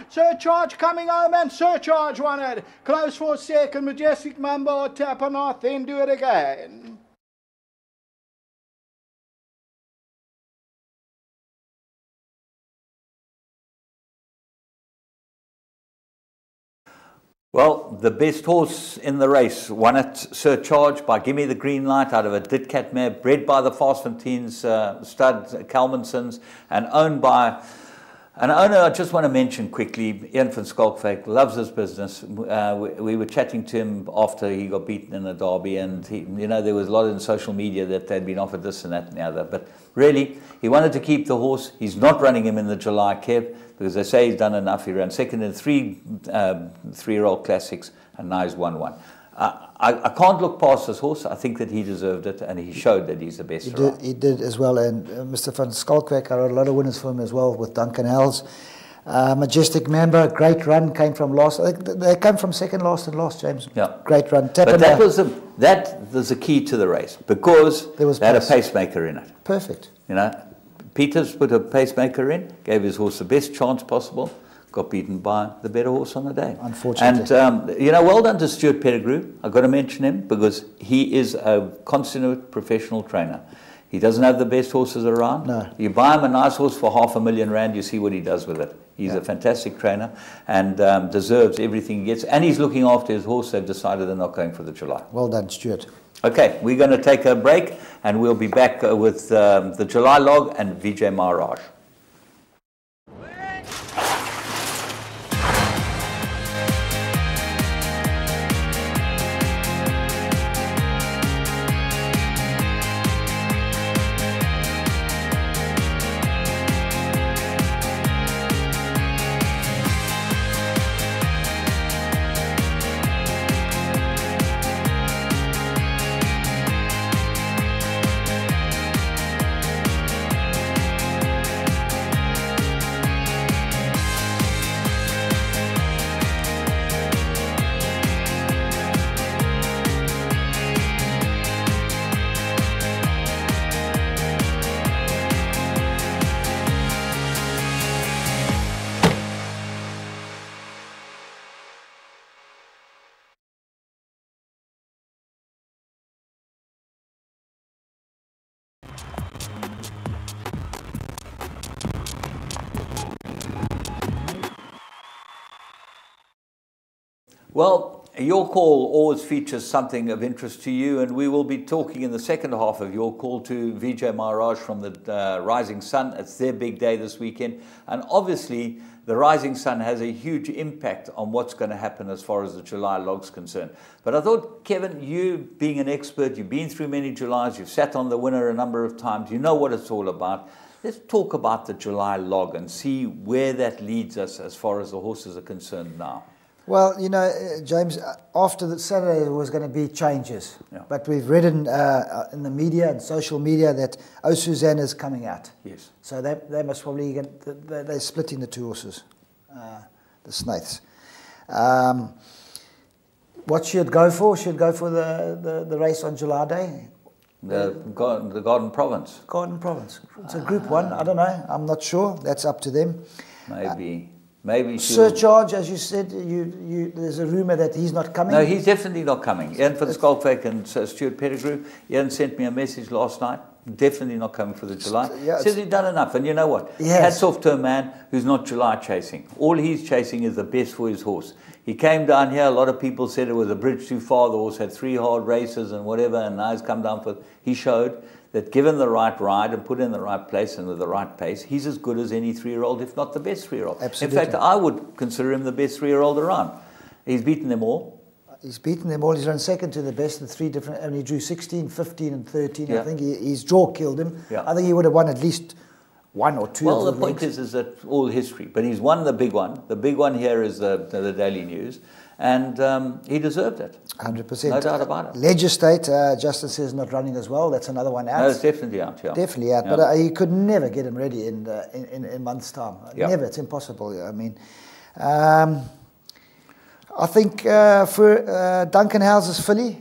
coming home, and Surcharge won it. Close for second, Majestic Mumbo or Tapper North, then Do It Again.
Well, the best horse in the race won it, Surcharge, by Gimme the Green Light out of a Ditcat mare, bred by the Fastfonteins stud Kalmansons, and owned by an owner I just want to mention quickly, Ian van Schalkwyk, loves his business. We were chatting to him after he got beaten in the derby, and there was a lot in social media that they'd been offered this and that and the other. But really, he wanted to keep the horse. He's not running him in the July Kev, because they say he's done enough. He ran second in 3 three-year-old classics, and now he's won one. I can't look past this horse. I think that he deserved it, and he showed that he's the best around.
He did as well, and Mr. van Schalkwyk, I wrote a lot of winners for him as well with Duncan Hells. Majestic Mamba, great run, came from last. They came from second last and last, James.
Yeah.
Great run.
But that was the key to the race, because they had a pacemaker in it.
Perfect.
You know, Peters put a pacemaker in, gave his horse the best chance possible, got beaten by the better horse on the day.
Unfortunately.
And, you know, well done to Stuart Pettigrew. I've got to mention him because he is a consummate professional trainer. He doesn't have the best horses around.
No.
You buy him a nice horse for R500,000, you see what he does with it. He's a fantastic trainer and deserves everything he gets. And he's looking after his horse. They've decided they're not going for the July.
Well done, Stuart.
Okay, we're going to take a break and we'll be back with the July log and Vijay Maharaj. Well, Your Call always features something of interest to you, and we will be talking in the second half of Your Call to Vijay Maharaj from the Rising Sun. It's their big day this weekend, and obviously the Rising Sun has a huge impact on what's going to happen as far as the July log's concerned. But I thought, Kevin, you being an expert, you've been through many Julys, you've sat on the winner a number of times, you know what it's all about. Let's talk about the July log and see where that leads us as far as the horses are concerned now.
Well, you know, James, after the Saturday there was going to be changes.
Yeah.
But we've read in the media and social media that Oh Susanna is coming out.
Yes.
So they must probably get, they're splitting the two horses, the Snaiths. What should go for? Should go for the race on July Day?
The Garden Province.
Garden Province. It's a Group 1. I don't know. I'm not sure. That's up to them.
Maybe
Surcharge, as you said, there's a rumour that he's not coming.
No, he's definitely not coming. Ian for the Skulkfake and Stuart Pettigrew. Ian sent me a message last night. Definitely not coming for the July.
Yeah,
says he's done enough. And you know what?
Yes.
Hats off to a man who's not July chasing. All he's chasing is the best for his horse. He came down here. A lot of people said it was a bridge too far. The horse had 3 hard races and whatever. And now he's come down for. He showed that given the right ride and put in the right place and with the right pace, he's as good as any 3-year-old, if not the best 3-year-old.
Absolutely.
In fact, I would consider him the best 3-year-old around. He's beaten them all.
He's beaten them all. He's run second to the best in 3 different, and he drew 16, 15 and 13.
Yeah.
I think his draw killed him.
Yeah.
I think he would have won at least 1 or 2
Well,
of
the point
legs.
is that all history. But he's won the big one. The big one here is the Daily News. And he deserved it.
100%.
No doubt about it.
Legislate, Justin says not running as well. That's another one out.
No, it's definitely out, yeah.
Definitely out.
Yeah.
But you could never get him ready in a month's time.
Yeah.
Never. It's impossible. I mean, I think for Duncan House's filly,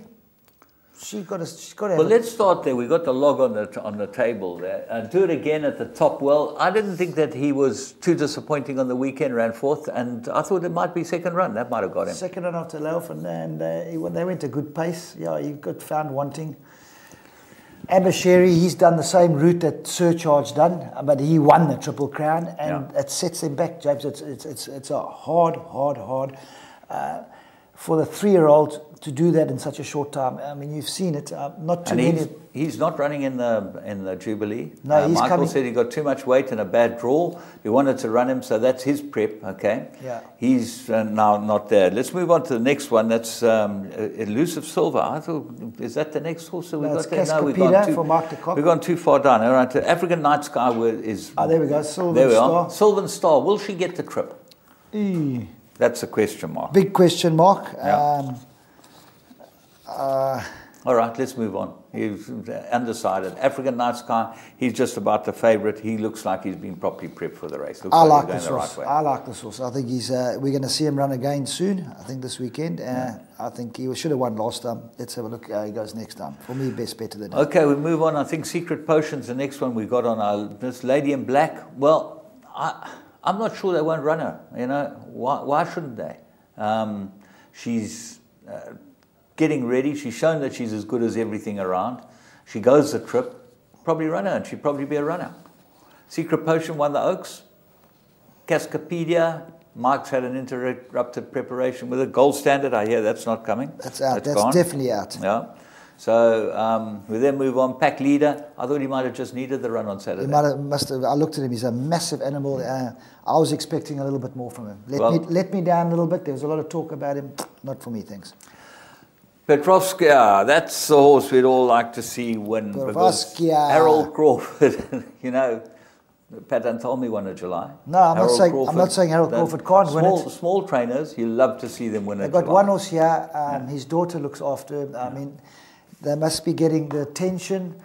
she's got to.
Well, let's start there. We got the log on the table there. Do it again at the top. Well, I didn't think that he was too disappointing on the weekend. Ran 4th, and I thought it might be second run. That might have got him.
Second run after Lauf, and they went a good pace. Yeah, he got found wanting. Abashiri, he's done the same route that Surcharge done, but he won the Triple Crown, and it sets him back, James. It's a hard. For the 3-year-old to do that in such a short time. I mean, you've seen it. Not too many.
He's not running in the Jubilee.
No, he's
Michael
coming.
said he got too much weight and a bad draw. He wanted to run him, so that's his prep. Okay.
Yeah.
He's now not there. Let's move on to the next one. That's Elusive Silver. I thought, is that the next horse that we got there? No, we've gone
for Mark de Kock.
We've gone too far down. All right. African Night Sky is.
Oh, there we go. Sylvan
there we
Star.
are. Sylvan Star. Will she get the trip? That's a question mark.
Big question mark.
Yeah. All right, let's move on. He's undecided. African Night Sky, he's just about the favourite. He looks like he's been properly prepped for the race. Looks
I
like
like
he's
this
going
horse.
the right way.
I like this horse. I think we're going to see him run again soon. I think this weekend. I think he should have won last time. Let's have a look how he goes next time. For me, best bet of the day.
Okay, we move on. I think Secret Potion's the next one we got on our this Lady in Black. Well, I'm not sure they won't run her. You know, why shouldn't they? She's getting ready. She's shown that she's as good as everything around. She goes the trip. Probably run her, and she'd probably be a runner. Secret Potion won the Oaks. Cascapedia. Mike's had an interrupted preparation with a Gold Standard. I hear that's not coming.
That's out. That's
gone.
definitely out.
Yeah. So we then move on. Pack Leader. I thought he might have just needed the run on Saturday.
Must have. I looked at him. He's a massive animal. I was expecting a little bit more from him. Let me down a little bit. There was a lot of talk about him. Not for me, thanks.
Petrovskia, that's the horse we'd all like to see win.
Petrovskia.
Harold Crawford, you know, Patton told me 1 of July.
No, I'm not saying Harold Crawford can't win it.
Small trainers, you love to see them win it.
They've got one horse here. His daughter looks after him. I mean, they must be getting the attention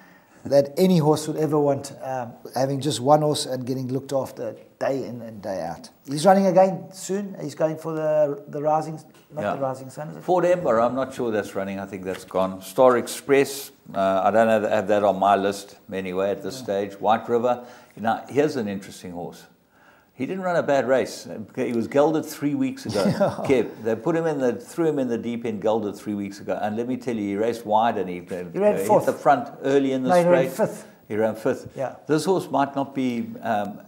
that any horse would ever want, having just one horse and getting looked after day in and day out. He's running again soon. He's going for the Rising, the Rising Sun, is it?
Ford Ember, I'm not sure that's running. I think that's gone. Star Express, I don't have that on my list anyway at this stage. White River. Now, here's an interesting horse. He didn't run a bad race. He was gelded 3 weeks ago. Kev, they threw him in the deep end, gelded 3 weeks ago. And let me tell you, he raced wide and he
ran
hit
fourth.
the front early in the straight.
He ran fifth.
He ran fifth.
Yeah.
This horse might not be,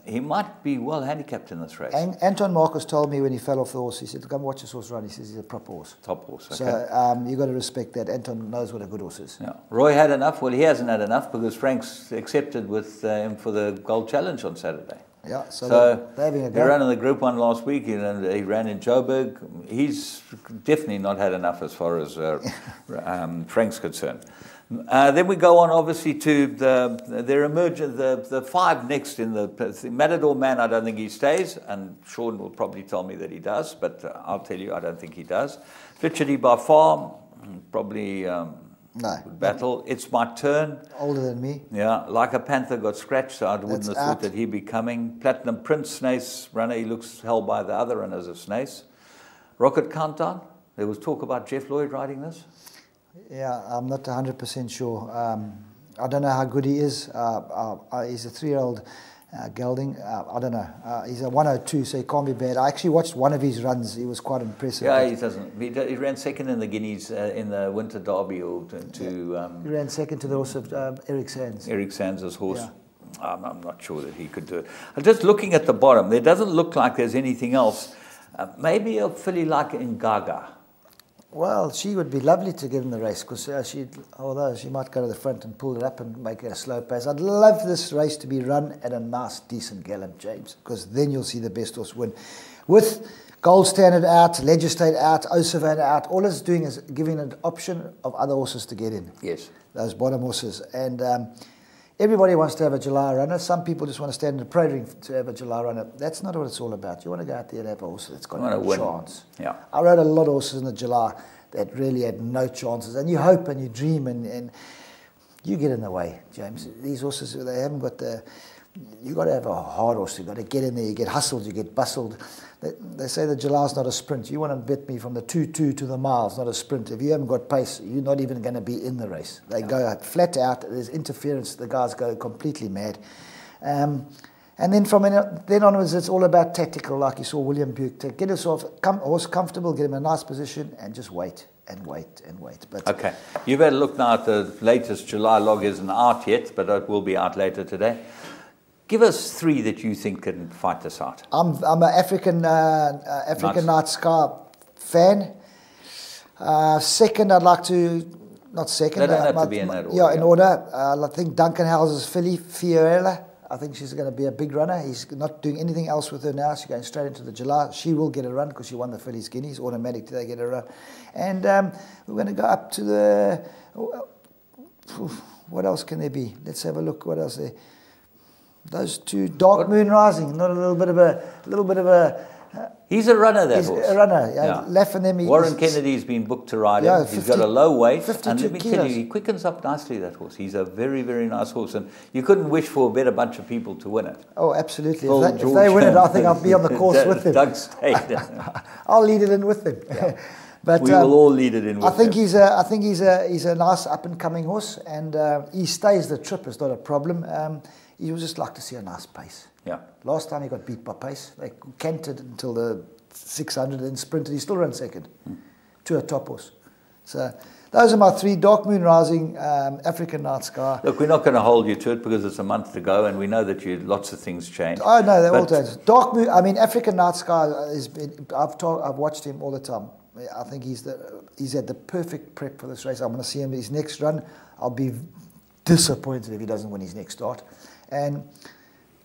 he might be well handicapped in this race.
Anton Marcus told me when he fell off the horse, he said, come watch this horse run. He says he's a proper horse.
Top horse, okay.
So you've got to respect that. Anton knows what a good horse is.
Yeah. Roy had enough. Well, he hasn't had enough because Frank's accepted with him for the Gold Challenge on Saturday.
Yeah, so they're having a go.
He ran in the Group 1 last week. He ran in Joburg. He's definitely not had enough as far as Frank's concerned. Then we go on, obviously, to the 5 next in the Matador Man. I don't think he stays, and Sean will probably tell me that he does, but I'll tell you, I don't think he does. Fitchery by far, probably
no.
battle. It's My Turn.
Older than me.
Yeah, Like a Panther got scratched, so I wouldn't have thought that he'd be coming. Platinum Prince, Snace runner, he looks held by the other runners of Snace. Rocket Countdown, there was talk about Jeff Lloyd riding this.
Yeah, I'm not 100% sure. I don't know how good he is. He's a 3-year-old gelding. I don't know. He's a 102, so he can't be bad. I actually watched one of his runs. He was quite impressive.
Yeah, he doesn't. He ran second in the Guineas in the Winter Derby.
He ran second to the horse of Eric Sands.
Eric Sands' horse.
Yeah.
I'm not sure that he could do it. Just looking at the bottom, there doesn't look like there's anything else. Maybe a filly like Ngaga.
Well, she would be lovely to get in the race because although she might go to the front and pull it up and make a slow pace. I'd love this race to be run at a nice, decent gallop, James, because then you'll see the best horse win. With Gold Standard out, Legislate out, Osavana out, all it's doing is giving an option of other horses to get in.
Yes.
Those bottom horses. And everybody wants to have a July runner. Some people just want to stand in the parade ring to have a July runner. That's not what it's all about. You want to go out there and have a horse that's got no chance.
Yeah.
I rode a lot of horses in the July that really had no chances. And you hope and you dream and you get in the way, James. These horses, they haven't got the... You've got to have a hard horse. You've got to get in there. You get hustled. You get bustled. They say the July's not a sprint. You want to bet me from the 2-2 to the miles, not a sprint. If you haven't got pace, you're not even going to be in the race. They go flat out. There's interference. The guys go completely mad. And then from then onwards, it's all about tactical, like you saw William Buick. To get yourself horse comfortable, get him in a nice position, and just wait and wait and wait. But
okay, you've had a look now at the latest July log. Isn't out yet, but it will be out later today. Give us 3 that you think can fight this out.
I'm an African Night Sky fan. Second, I'd like to, not second.
They don't have to be in that order.
Yeah, in order. I think Duncan House's filly, Fiorella. I think she's going to be a big runner. He's not doing anything else with her now. She's going straight into the July. She will get a run because she won the fillies Guineas. Automatically they get a run. And we're going to go up to the... What else can there be? Let's have a look. What else there? Those 2, Dark Moon Rising, not a little bit of a
He's a runner, that
He's
horse.
a runner. Left and them.
Warren Kennedy's been booked to ride him. He's
50,
got a low weight.
52
And let me tell
kilos.
you, he quickens up nicely, that horse. He's a very, very nice horse. And you couldn't wish for a better bunch of people to win it.
Oh, absolutely.
Phil
If they win it, I think I'll be on the course with them.
Doug Stade.
I'll lead it in with them. But
we will all lead it in with
I think
him.
I think he's a nice up and coming horse, and he stays the trip. It's not a problem. You would just like to see a nice pace.
Yeah.
Last time he got beat by pace. They canted until the 600 and sprinted. He still ran second to a top horse. So those are my three: Dark Moon Rising, African Night Sky.
Look, we're not going to hold you to it because it's a month to go, and we know that lots of things change.
Oh no, they're all changed. Dark Moon. I mean, African Night Sky has been. I've watched him all the time. I think he's at the perfect prep for this race. I'm going to see him his next run. I'll be disappointed if he doesn't win his next start. And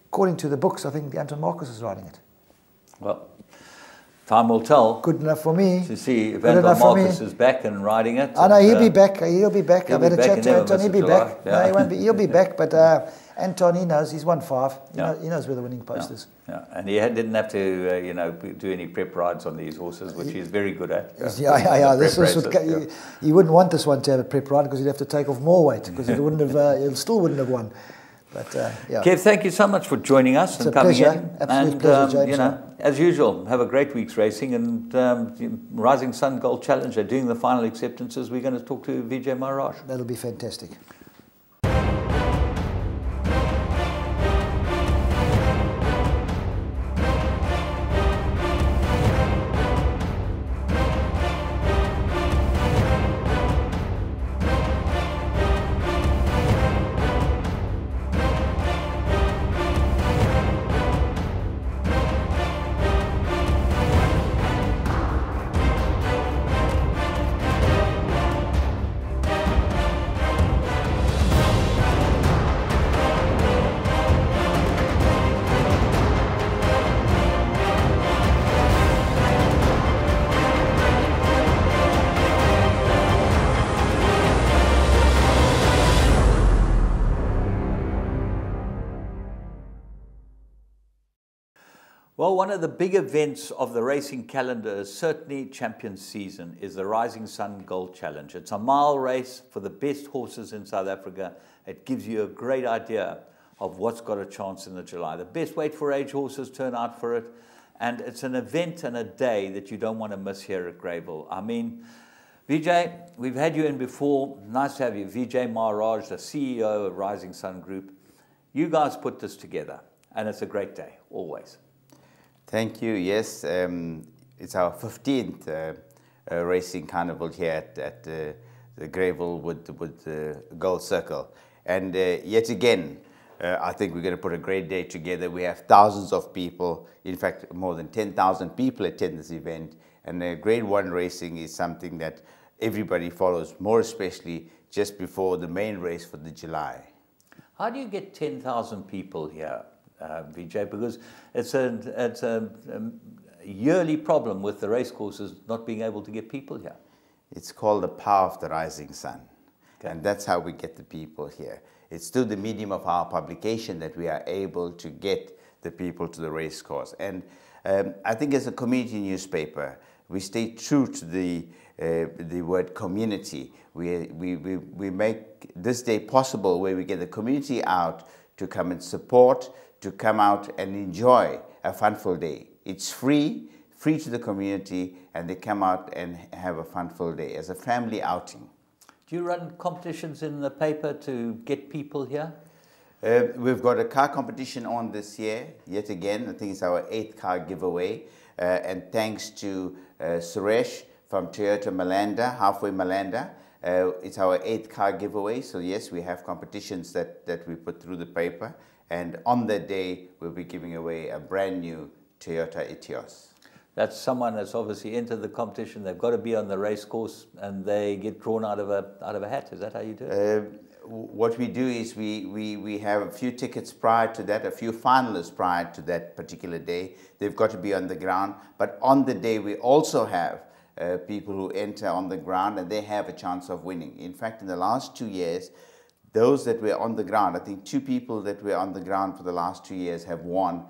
according to the books, I think Anton Marcus is riding it.
Well, time will tell.
Good enough for me.
To see if Anton Marcus is back and riding it.
I know he'll be back. He'll be back. I've had a chat to Anton. He'll be back.
Yeah.
No, he won't be. He'll be back. But Anton, he knows. He's won 5. He knows where the winning post is.
Yeah, and he didn't have to, do any prep rides on these horses, which he's very good at.
Yeah. This was you wouldn't want this one to have a prep ride because you'd have to take off more weight because it wouldn't have. It still wouldn't have won. But
Kev, thank you so much for joining us and coming in.
Absolute pleasure, James.
As usual, have a great week's racing, and Rising Sun Gold Challenge are doing the final acceptances. We're going to talk to Vijay Maharaj.
That'll be fantastic.
Well, one of the big events of the racing calendar, certainly champion season, is the Rising Sun Gold Challenge. It's a mile race for the best horses in South Africa. It gives you a great idea of what's got a chance in the July. The best weight for age horses turn out for it. And it's an event and a day that you don't want to miss here at Greyville. I mean, Vijay, we've had you in before. Nice to have you. Vijay Maharaj, the CEO of Rising Sun Group. You guys put this together, and it's a great day, always.
Thank you. Yes, it's our 15th racing carnival here at the Greyville with Gold Circle. And yet again, I think we're going to put a great day together. We have thousands of people. In fact, more than 10,000 people attend this event. And Grade 1 racing is something that everybody follows, more especially just before the main race for the July.
How do you get 10,000 people here, Vijay? Because it's a yearly problem with the racecourses not being able to get people here.
It's called the power of the rising sun.
Okay.
And that's how we get the people here. It's through the medium of our publication that we are able to get the people to the racecourse. And I think as a community newspaper, we stay true to the word community. We make this day possible where we get the community out to come and support, to come out and enjoy a fun-filled day. It's free to the community, and they come out and have a fun-filled day as a family outing.
Do you run competitions in the paper to get people here?
We've got a car competition on this year, yet again. I think it's our 8th car giveaway. And thanks to Suresh from Toyota Malanda, Halfway Malanda, it's our 8th car giveaway. So yes, we have competitions that we put through the paper. And on that day, we'll be giving away a brand new Toyota Etios.
That's someone that's obviously entered the competition. They've got to be on the race course, and they get drawn out of a hat. Is that how you do it?
What we do is we have a few tickets prior to that, a few finalists prior to that particular day. They've got to be on the ground. But on the day, we also have people who enter on the ground, and they have a chance of winning. In fact, in the last 2 years, those that were on the ground, I think 2 people that were on the ground for the last 2 years have won,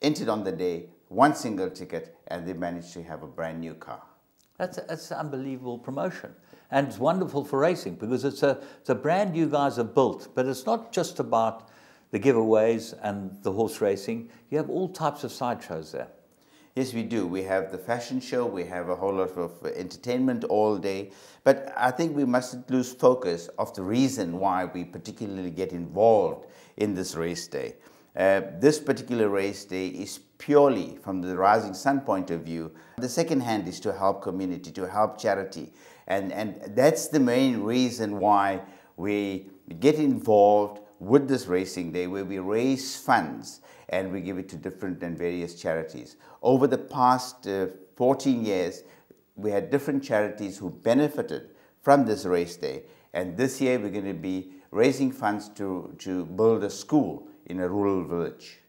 entered on the day, one single ticket, and they manage to have a brand new car.
That's unbelievable promotion. And it's wonderful for racing because it's a brand you guys have built. But it's not just about the giveaways and the horse racing. You have all types of sideshows there.
Yes, we do. We have the fashion show. We have a whole lot of entertainment all day. But I think we mustn't lose focus of the reason why we particularly get involved in this race day. This particular race day is purely from the Rising Sun point of view. The second hand is to help community, to help charity. And that's the main reason why we get involved with this racing day, where we raise funds and we give it to different and various charities. Over the past 14 years, we had different charities who benefited from this race day. And this year we're going to be raising funds to build a school in a rural village.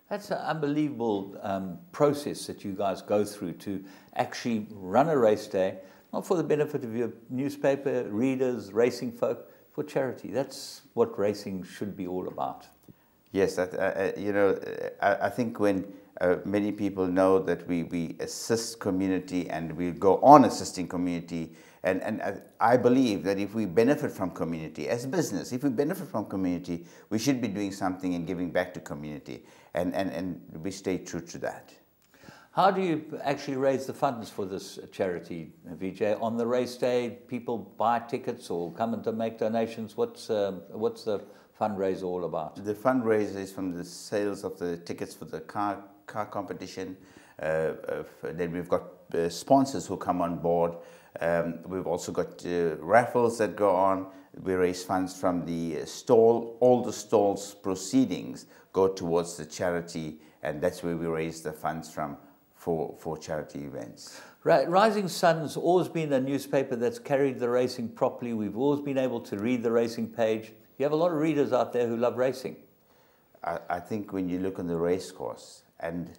That's an unbelievable process that you guys go through to actually run a race day, not for the benefit of your newspaper, readers, racing folk, for charity. That's what racing should be all about.
Yes, I think when many people know that we assist community and we go on assisting community, and I believe that if we benefit from community as business, if we benefit from community, we should be doing something and giving back to community, and we stay true to that.
How do you actually raise the funds for this charity, Vijay? On the race day, people buy tickets or come in to make donations. What's the fundraiser all about? The
fundraiser is from the sales of the tickets for the car competition. Then we've got sponsors who come on board. We've also got raffles that go on. We raise funds from the stall. All the stall's proceedings go towards the charity, and that's where we raise the funds from for charity events.
Rising Sun's always been a newspaper that's carried the racing properly. We've always been able to read the racing page. You have a lot of readers out there who love racing.
I think when you look on the race course, and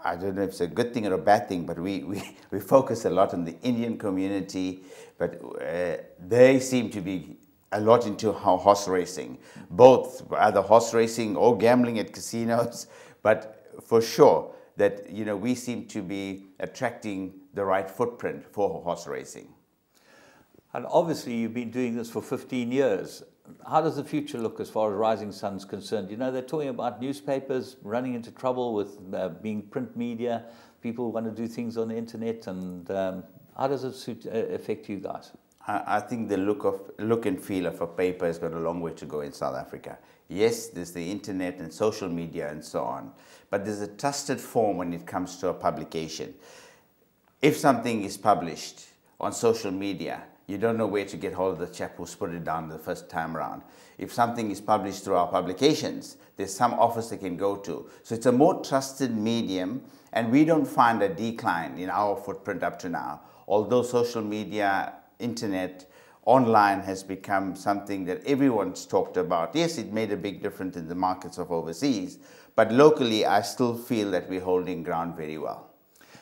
I don't know if it's a good thing or a bad thing, but we focus a lot on the Indian community, but they seem to be a lot into horse racing, both either horse racing or gambling at casinos, but for sure that we seem to be attracting the right footprint for horse racing.
And obviously you've been doing this for 15 years. How does the future look as far as Rising Sun's concerned? They're talking about newspapers running into trouble with being print media. People want to do things on the internet, and how does it affect you guys?
I think the look and feel of a paper has got a long way to go in South Africa. Yes, there's the internet and social media and so on, but there's a trusted form when it comes to a publication. If something is published on social media, you don't know where to get hold of the chap who's put it down the first time around. If something is published through our publications, there's some office they can go to. So it's a more trusted medium, and we don't find a decline in our footprint up to now. Although social media, internet, online has become something that everyone's talked about. Yes, it made a big difference in the markets of overseas, but locally I still feel that we're holding ground very well.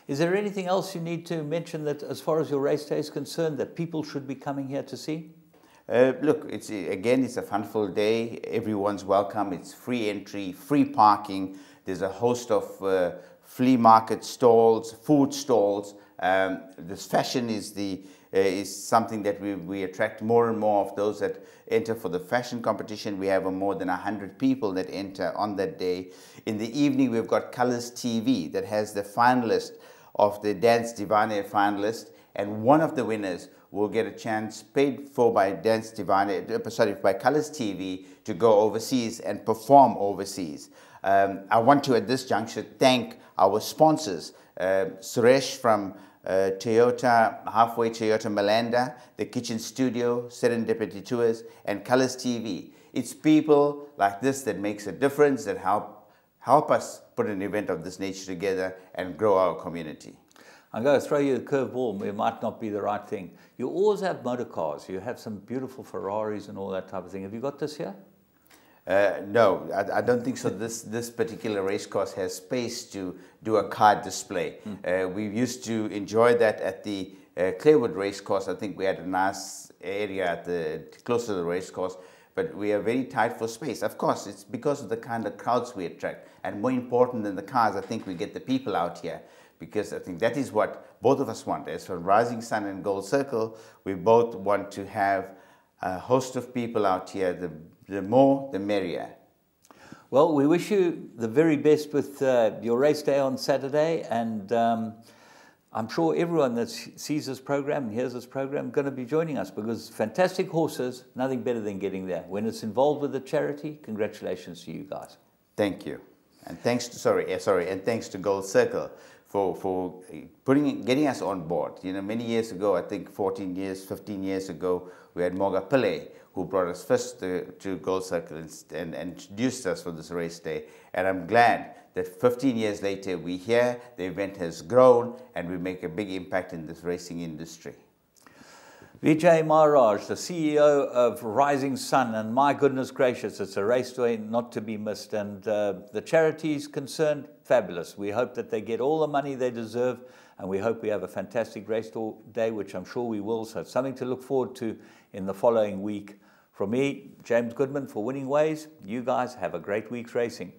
Is there anything else you need to mention that, as far as your race day is concerned, that people should be coming here to see?
Look, it's a fun-filled day. Everyone's welcome. It's free entry, free parking. There's a host of flea market stalls, food stalls. This fashion is something that we attract more and more of those that enter for the fashion competition. We have more than 100 people that enter on that day. In the evening, we've got Colors TV that has the finalist of the Dance Divine finalist, and one of the winners will get a chance paid for by by Colors TV to go overseas and perform overseas. I want to at this juncture thank our sponsors, Suresh from Halfway Toyota Malanda, the Kitchen Studio, Serendipity Tours, and Colors TV. It's people like this that makes a difference, that help us put an event of this nature together and grow our community.
I'm going to throw you a curveball. It might not be the right thing. You always have motor cars. You have some beautiful Ferraris and all that type of thing. Have you got this here?
No, I don't think so. This particular race course has space to do a car display. We used to enjoy that at the Clearwood race course. I think we had a nice area close to the race course. but we are very tight for space. Of course, it's because of the kind of crowds we attract. And more important than the cars, I think we get the people out here, because I think that is what both of us want. As for Rising Sun and Gold Circle, we both want to have a host of people out here. The more, the merrier.
Well, we wish you the very best with your race day on Saturday, and I'm sure everyone that sees this program and hears this program is going to be joining us, because fantastic horses, nothing better than getting there. When it's involved with a charity, congratulations to you guys.
Thank you. And thanks to, and thanks to Gold Circle for getting us on board. You know, many years ago, I think 15 years ago, we had Moga Pillay, who brought us first to Gold Circle and introduced us for this race day. And I'm glad that 15 years later we're here, the event has grown, and we make a big impact in this racing industry.
Vijay Maharaj, the CEO of Rising Sun, and my goodness gracious, it's a race day not to be missed, and the charities concerned, fabulous. We hope that they get all the money they deserve, and we hope we have a fantastic race day, which I'm sure we will, so it's something to look forward to in the following week. From me, James Goodman for Winning Ways, you guys have a great week's racing.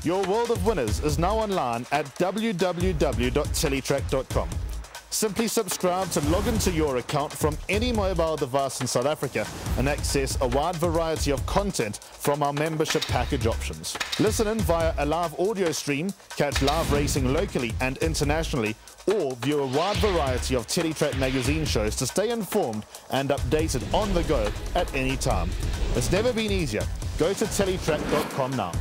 Your world of winners is now online at www.teletrack.com. Simply subscribe to log into your account from any mobile device in South Africa and access a wide variety of content from our membership package options. Listen in via a live audio stream, catch live racing locally and internationally, or view a wide variety of Teletrack magazine shows to stay informed and updated on the go at any time. It's never been easier. Go to teletrack.com now.